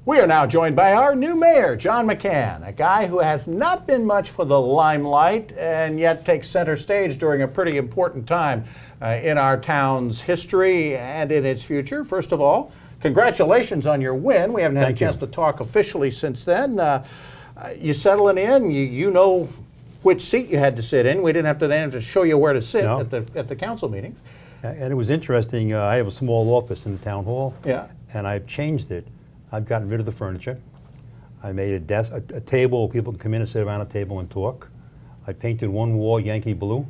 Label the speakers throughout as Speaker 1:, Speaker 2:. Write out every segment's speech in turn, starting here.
Speaker 1: We are now joined by our new mayor, John McCann, a guy who has not been much for the limelight and yet takes center stage during a pretty important time in our town's history and in its future. First of all, congratulations on your win. We haven't had a chance to talk officially since then. You settling in, you know which seat you had to sit in. We didn't have to then to show you where to sit at the council meetings.
Speaker 2: And it was interesting. I have a small office in the town hall, and I've changed it. I've gotten rid of the furniture. I made a desk, a table where people can come in and sit around a table and talk. I painted one wall Yankee blue.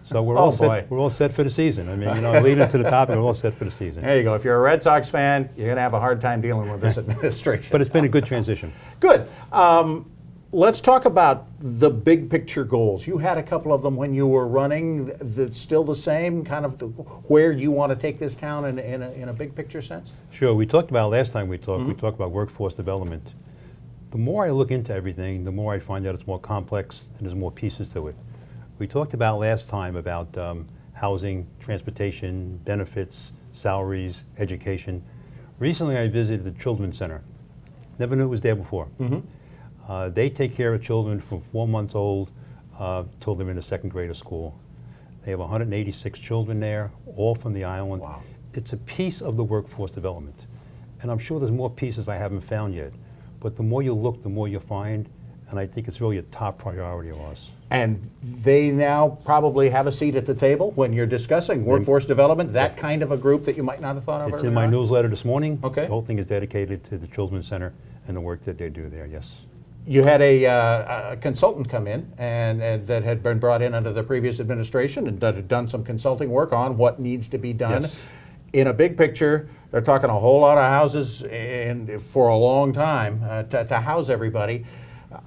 Speaker 2: So we're all set. We're all set for the season. I mean, you know, leading to the topic, we're all set for the season.
Speaker 1: There you go. If you're a Red Sox fan, you're going to have a hard time dealing with this administration.
Speaker 2: But it's been a good transition.
Speaker 1: Good. Let's talk about the big picture goals. You had a couple of them when you were running. Still the same, kind of where you want to take this town in a big picture sense?
Speaker 2: Sure. We talked about last time we talked. We talked about workforce development. The more I look into everything, the more I find out it's more complex and there's more pieces to it. We talked about last time about housing, transportation, benefits, salaries, education. Recently I visited the Children's Center. Never knew it was there before. They take care of children from 4 months old till they're in the second grade of school. They have 186 children there, all from the island.
Speaker 1: Wow.
Speaker 2: It's a piece of the workforce development. And I'm sure there's more pieces I haven't found yet. But the more you look, the more you find. And I think it's really a top priority of ours.
Speaker 1: And they now probably have a seat at the table when you're discussing workforce development, that kind of a group that you might not have thought of earlier.
Speaker 2: It's in my newsletter this morning.
Speaker 1: Okay.
Speaker 2: The whole thing is dedicated to the Children's Center and the work that they do there, yes.
Speaker 1: You had a consultant come in and that had been brought in under the previous administration and had done some consulting work on what needs to be done.
Speaker 2: Yes.
Speaker 1: In a big picture, they're talking a whole lot of houses for a long time to house everybody.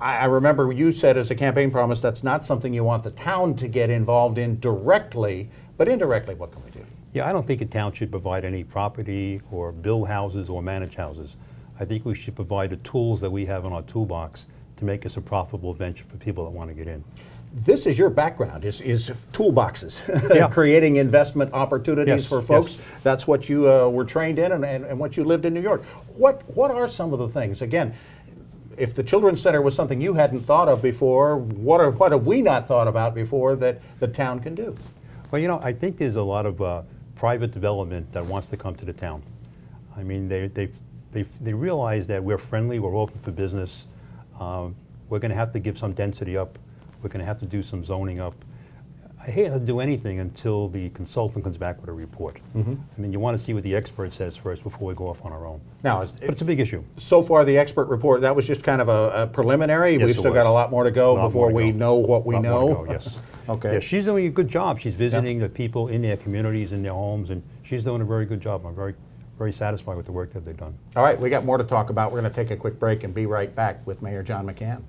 Speaker 1: I remember you said as a campaign promise that's not something you want the town to get involved in directly, but indirectly, what can we do?
Speaker 2: Yeah, I don't think a town should provide any property or build houses or manage houses. I think we should provide the tools that we have in our toolbox to make us a profitable venture for people that want to get in.
Speaker 1: This is your background, is toolboxes, creating investment opportunities for folks. That's what you were trained in and what you lived in New York. What are some of the things? Again, if the Children's Center was something you hadn't thought of before, what have we not thought about before that the town can do?
Speaker 2: Well, you know, I think there's a lot of private development that wants to come to the town. I mean, they realize that we're friendly, we're open for business. We're going to have to give some density up. We're going to have to do some zoning up. I hate to do anything until the consultant comes back with a report. I mean, you want to see what the expert says first before we go off on our own. Now, but it's a big issue.
Speaker 1: So far, the expert report, that was just kind of a preliminary.
Speaker 2: Yes,
Speaker 1: We've still got a lot more to go before we know what we know.
Speaker 2: Yes.
Speaker 1: Okay.
Speaker 2: Yeah, she's doing a good job. She's visiting the people in their communities, in their homes, and she's doing a very good job. I'm very satisfied with the work that they've done.
Speaker 1: All right, we got more to talk about. We're going to take a quick break and be right back with Mayor John McCann.